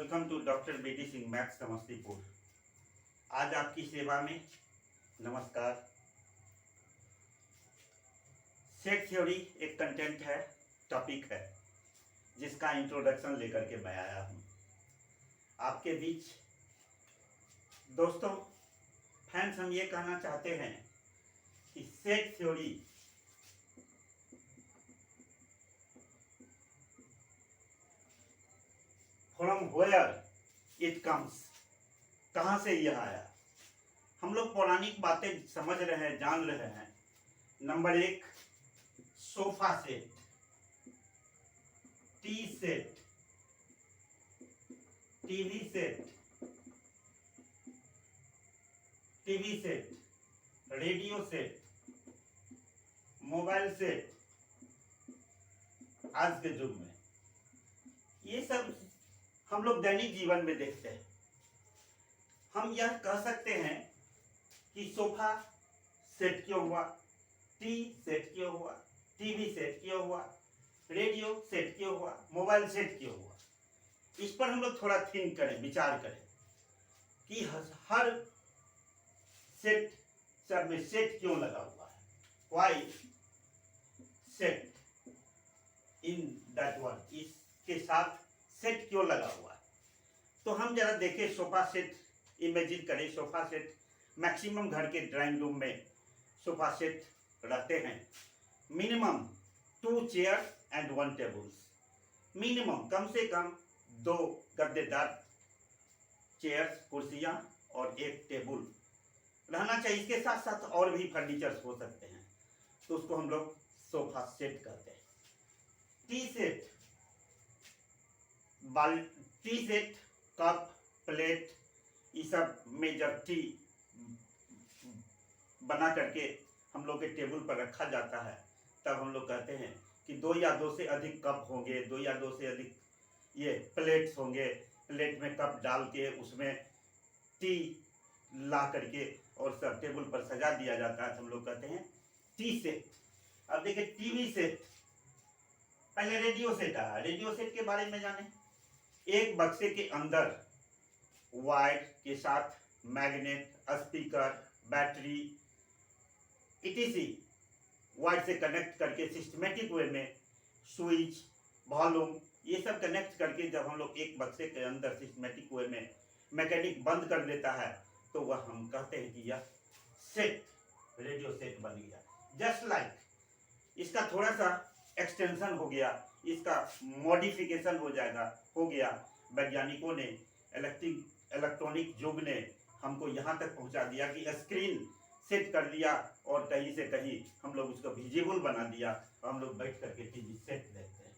Welcome to doctor बेटी Singh max Samastipur. आज आपकी सेवा में नमस्कार। सेट थ्योरी एक कंटेंट है, टॉपिक है, जिसका इंट्रोडक्शन लेकर के मैं आया हूँ आपके बीच। दोस्तों, फैंस, हम ये कहना चाहते हैं कि set theory from where it comes, कहाँ से यह आया। हम लोग पौराणिक बातें समझ रहे हैं, जान रहे हैं। नंबर एक, sofa set, T set, TV set, TV set, radio set, mobile set. आज के युग में ये सब हम लोग दैनिक जीवन में देखते हैं। हम यह कह सकते हैं कि सोफा सेट क्यों हुआ, टी सेट क्यों हुआ, टीवी सेट क्यों हुआ, रेडियो सेट क्यों हुआ, मोबाइल सेट क्यों हुआ। इस पर हम लोग थोड़ा थिंक करें, विचार करें कि हर सेट सब में सेट क्यों लगा हुआ है। Why set in that word, इसके साथ सेट क्यों लगा हुआ है। तो हम जरा देखें, सोफा सेट इमेजिन करें। सोफा सेट मैक्सिमम घर के ड्राइंग रूम में सोफा सेट रहते हैं। Minimum 2 chair and 1 table. Minimum कम से कम 2 गद्देदार चेयर्स, कुर्सियां और 1 टेबल रहना चाहिए। इसके साथ साथ और भी फर्नीचर्स हो सकते हैं, तो उसको हम लोग सोफा सेट कहते हैं। T set, T set, cup, plate, ये सब में जब टी बना करके हम लोग के टेबल पर रखा जाता है, तब हम लोग कहते हैं कि 2 या 2 से अधिक कप होंगे, 2 या 2 से अधिक ये प्लेट्स होंगे। प्लेट में कप डाल के उसमें टी ला करके और सब टेबल पर सजा दिया जाता है, तो हम लोग कहते हैं टी सेट। अब देखिए टीवी सेट, पहले रेडियो सेट आया। रेडियो सेट के बारे में जाने। एक बक्से के अंदर वायर के साथ magnet, speaker, battery etc. wire से कनेक्ट करके सिस्टमेटिक वे में स्विच, वॉल्यूम, ये सब कनेक्ट करके जब हम लोग एक बक्से के अंदर सिस्टमेटिक वे में मैकेनिक बंद कर देता है, तो वह हम कहते हैं कि यह सेट, रेडियो सेट बन गया। जस्ट लाइक इसका थोड़ा सा एक्सटेंशन हो गया, इसका मॉडिफिकेशन हो गया। वैज्ञानिकों ने, इलेक्ट्रॉनिक युग ने हमको यहाँ तक पहुँचा दिया कि स्क्रीन सेट कर दिया और कहीं से कहीं हम लोग उसको विजिबल बना दिया और हम लोग बैठ करके टीवी सेट देखते हैं।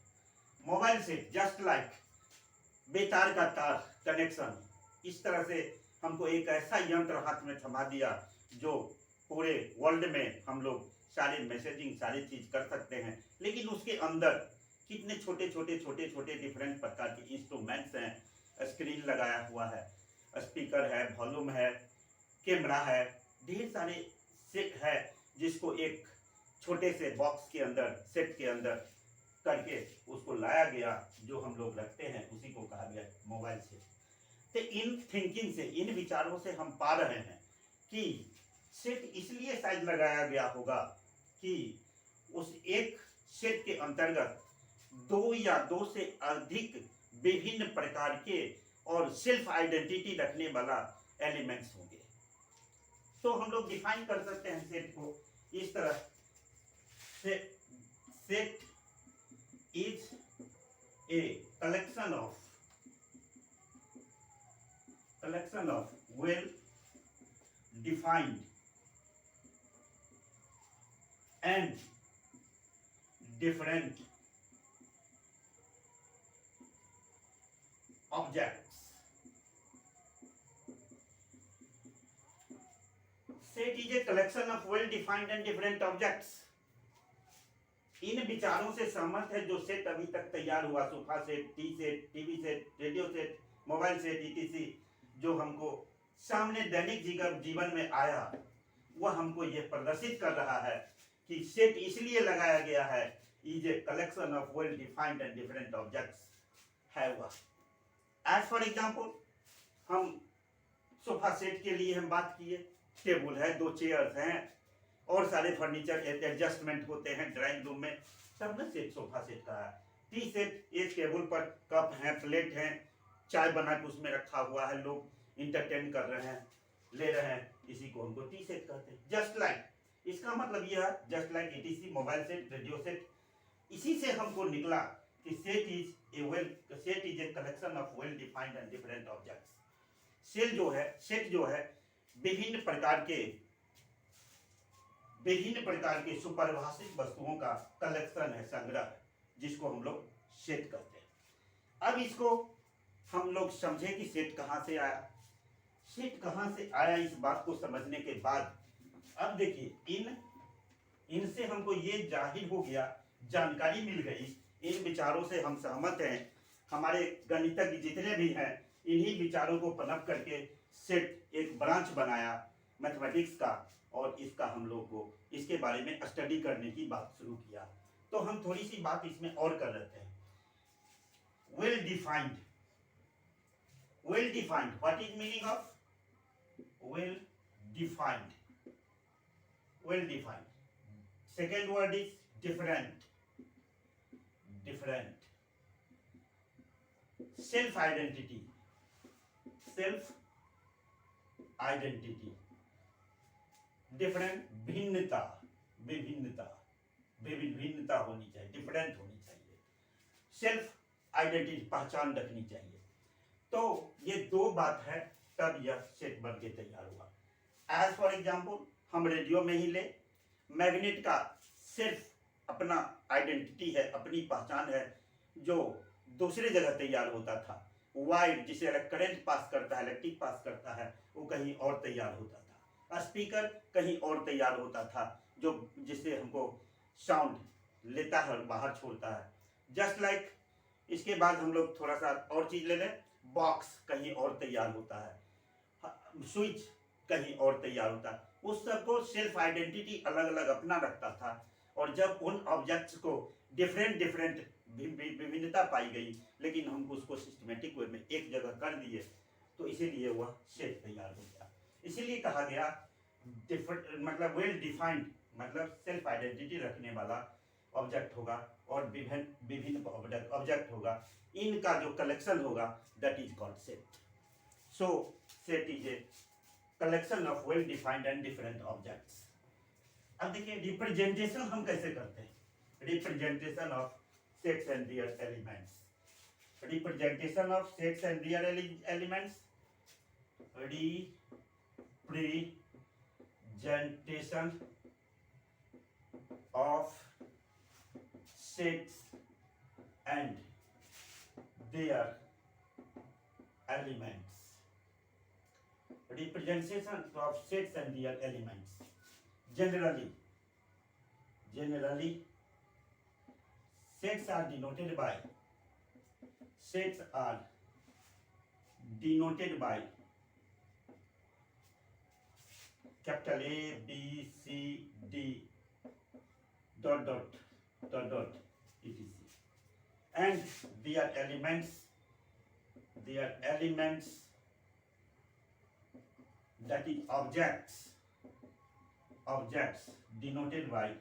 मोबाइल सेट, जस्ट लाइक बेतार का तार कनेक्शन, इस तरह से हमको एक ऐसा यंत्र हाथ में थमा दिया जो पूरे वर्ल्ड में हम लोग सारे मैसेजिंग, सारी चीज कर सकते हैं। लेकिन उसके अंदर कितने छोटे छोटे डिफरेंट प्रकार के इंस्ट्रूमेंट्स हैं। स्क्रीन लगाया हुआ है, स्पीकर है, वॉल्यूम है, कैमरा है, ढेर सारे सेट है, जिसको एक छोटे से बॉक्स के अंदर, सेट के अंदर करके उसको लाया गया, जो हम लोग रखते हैं, उसी को कहा गया मोबाइल सेट। तो इन थिंकिंग से, इन विचारों से हम पा रहे हैं कि सेट इसलिए शायद लगाया गया होगा कि उस एक सेट के अंतर्गत 2 या 2 से अधिक विभिन्न प्रकार के और सेल्फ आइडेंटिटी रखने वाला एलिमेंट्स होंगे। तो हम लोग डिफाइन कर सकते हैं सेट को इस तरह से। Set is a collection of well defined and different objects. Set is a collection of well defined and different objects. इन विचारों से सहमत है जो सेट अभी तक तैयार हुआ, sofa set, T set, TV set, radio set, mobile set etc., जो हमको सामने दैनिक जीवन में आया, वह हमको यह प्रदर्शित कर रहा है कि सेट इसलिए लगाया गया है, is a collection of well defined and different objects है वह। एज फॉर एग्जाम्पल हम सोफा सेट के लिए हम बात किए, टेबल है, 2 चेयर्स हैं और सारे फर्नीचर एडजस्टमेंट होते हैं ड्राइंग रूम में, तब ना सेट सोफा सेट का है। टी सेट, एक टेबल पर कप हैं, प्लेट हैं, चाय बना के उसमें रखा हुआ है, लोग इंटरटेन कर रहे हैं, ले रहे हैं, इसी को हमको टी सेट कहते हैं। जस्ट लाइक, इसका मतलब यह है just like ETC, mobile set, radio set. इसी से हमको निकला कि set is a collection of well defined and different objects. Set जो है विभिन्न प्रकार के सुपरिभाषित वस्तुओं का कलेक्शन है, संग्रह, जिसको हम लोग सेट कहते हैं। अब इसको हम लोग समझे कि सेट कहाँ से आया। सेट कहाँ से आया, इस बात को समझने के बाद अब देखिए इनसे हमको ये जाहिर हो गया, जानकारी मिल गई, इन विचारों से हम सहमत हैं। हमारे गणितज्ञ जितने भी हैं, इन्हीं विचारों को पनप करके सेट एक ब्रांच बनाया मैथमेटिक्स का, और इसका हम लोग को इसके बारे में स्टडी करने की बात शुरू किया। तो हम थोड़ी सी बात इसमें और कर लेते हैं। Well defined, what is meaning of well defined? Well defined, second word is different. Self identity, different, भिन्नता होनी चाहिए, डिफरेंट होनी चाहिए। सेल्फ आइडेंटिटी, पहचान रखनी चाहिए। तो ये 2 बात है, तब यह सेट बन के तैयार हुआ। एज फॉर एग्जाम्पल हम रेडियो में ही ले, मैग्नेट का सिर्फ अपना आइडेंटिटी है, अपनी पहचान है, जो दूसरी जगह तैयार होता था। वायर जिसे करंट पास करता है, इलेक्ट्रिक पास करता है, वो कहीं और तैयार होता था। स्पीकर कहीं और तैयार होता था, जो जिससे हमको साउंड लेता है और बाहर छोड़ता है। जस्ट लाइक इसके बाद हम लोग थोड़ा सा और चीज ले लें, बॉक्स कहीं और तैयार होता है, स्विच कहीं और तैयार होता है। उस सबको सेल्फ आइडेंटिटी अलग अलग अपना रखता था, और जब उन ऑब्जेक्ट्स को डिफरेंट विभिन्नता पाई गई, लेकिन हम उसको सिस्टमेटिक वे में एक जगह कर दिए, तो इसीलिए वह सेट तैयार हो गया। इसीलिए कहा गया मतलब वेल डिफाइंड, मतलब सेल्फ आइडेंटिटी रखने वाला ऑब्जेक्ट होगा, और विभिन्न ऑब्जेक्ट होगा, इनका जो कलेक्शन होगा, that is called set. So set is a collection of well defined and different objects. अब देखिए रिप्रेजेंटेशन हम कैसे करते हैं, representation of sets and real elements. Representation of sets and real elements, representation of sets and their elements. Representation of sets and their elements. Generally sets are denoted by capital A, B, C, D, dot etc. And their elements that is objects denoted by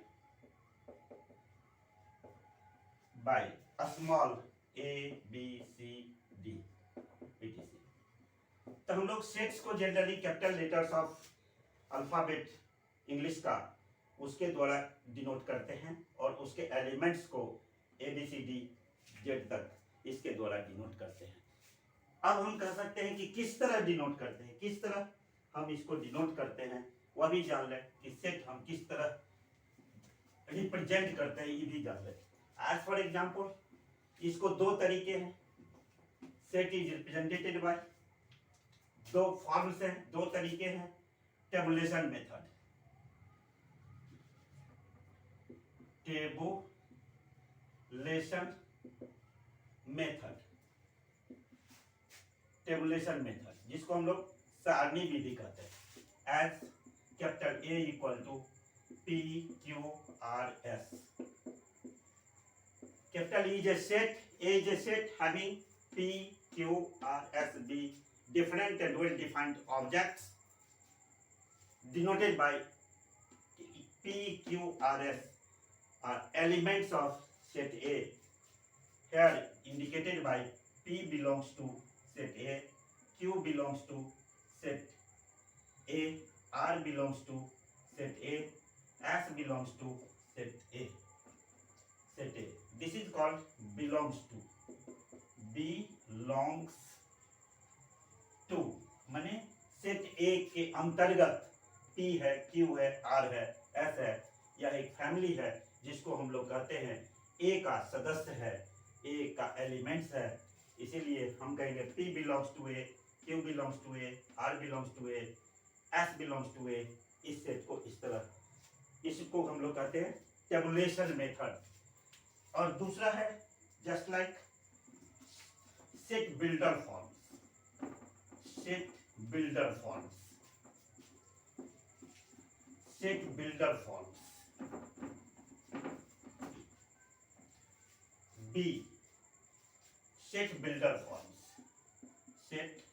a small a, b, c, d etc. तो हम लोग sets को generally capital letters of alphabet English का उसके द्वारा denote करते हैं, और उसके एलिमेंट्स को ABCD Z तक इसके द्वारा डिनोट करते हैं। अब हम कह सकते हैं कि किस तरह डिनोट करते हैं, किस तरह हम इसको डिनोट करते हैं, वह भी जान लें कि सेट हम किस तरह रिप्रेजेंट करते हैं, ये भी जान लें। एज फॉर एग्जाम्पल इसको 2 तरीके हैं, set is represented by 2 forms हैं, 2 तरीके हैं। टेबुलेशन मेथड, टेबुलेशन मेथड जिसको हम लोग सारणी विधि कहते हैं। As capital A equal to PQRS। Capital E is a set, A is a set having P, Q, R, S be different and well-defined objects denoted by P, Q, R, S are elements of set A, here indicated by P belongs to set A, Q belongs to set A, R belongs to set A, S belongs to set A. Set A. This is called belongs to. Belongs to माने set A के अंतर्गत P है, Q है, R है, S है, यह एक family है जिसको हम लोग कहते हैं A का सदस्य है, A का एलिमेंट्स है। इसीलिए हम कहेंगे P belongs to A, Q belongs to A, R belongs to A, S belongs to A। इस सेट को इस तरह, इसको हम लोग कहते हैं टेबुलेशन मेथड। और दूसरा है just like set builder forms. Set builder forms, set builder forms. B set builder forms, set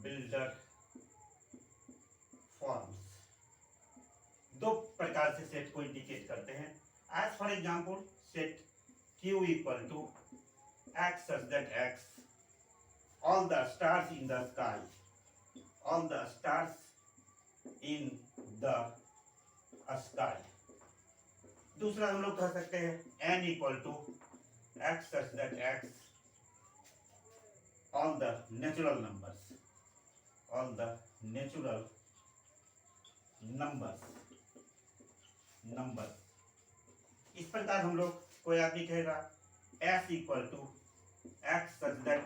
builder forms दो प्रकार से सेट को इंडिकेट करते हैं। As for example set Q equal to X such that X all the stars in the sky, all the stars in the sky। दूसरा हम लोग कह सकते हैं N equal to X such that X all the natural numbers, all the natural numbers। इस प्रकार हम लोग, कोई आदमी कहेगा S equal to x such that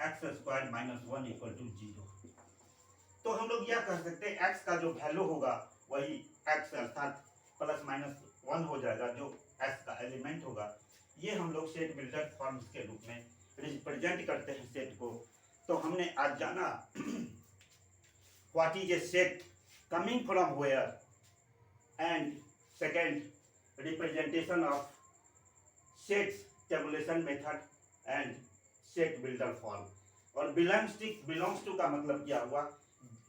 x square minus 1 equal to 0। तो हम लोग यह कह सकते हैं x का जो वैल्यू होगा वही x अर्थात प्लस माइनस 1 हो जाएगा, जो s का एलिमेंट होगा। ये हम लोग सेट बिल्डर फॉर्म्स के रूप में रिप्रेजेंट करते हैं सेट को। तो हमने आज जाना what is a set, coming from where, and second representation of sets, tabulation method and set builder form. और बिलोंग्स टू का मतलब क्या हुआ,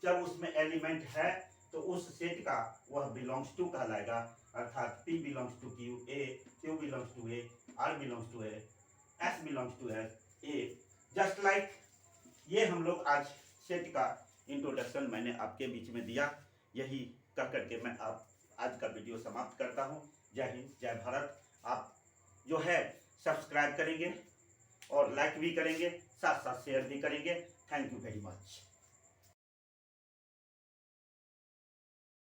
जब उसमें एलिमेंट है तो उस सेट का वह बिलोंग्स टू कहलाएगा, अर्थात P belongs to Q, A, Q belongs to A, R belongs to A, S belongs to A। Just like ये हम लोग आज सेट का इंट्रोडक्शन मैंने आपके बीच में दिया। यही कह करके मैं आज का वीडियो समाप्त करता हूँ। जय हिंद, जय भारत। आप जो है सब्सक्राइब करेंगे और लाइक भी करेंगे, साथ साथ शेयर भी करेंगे। Thank you very much.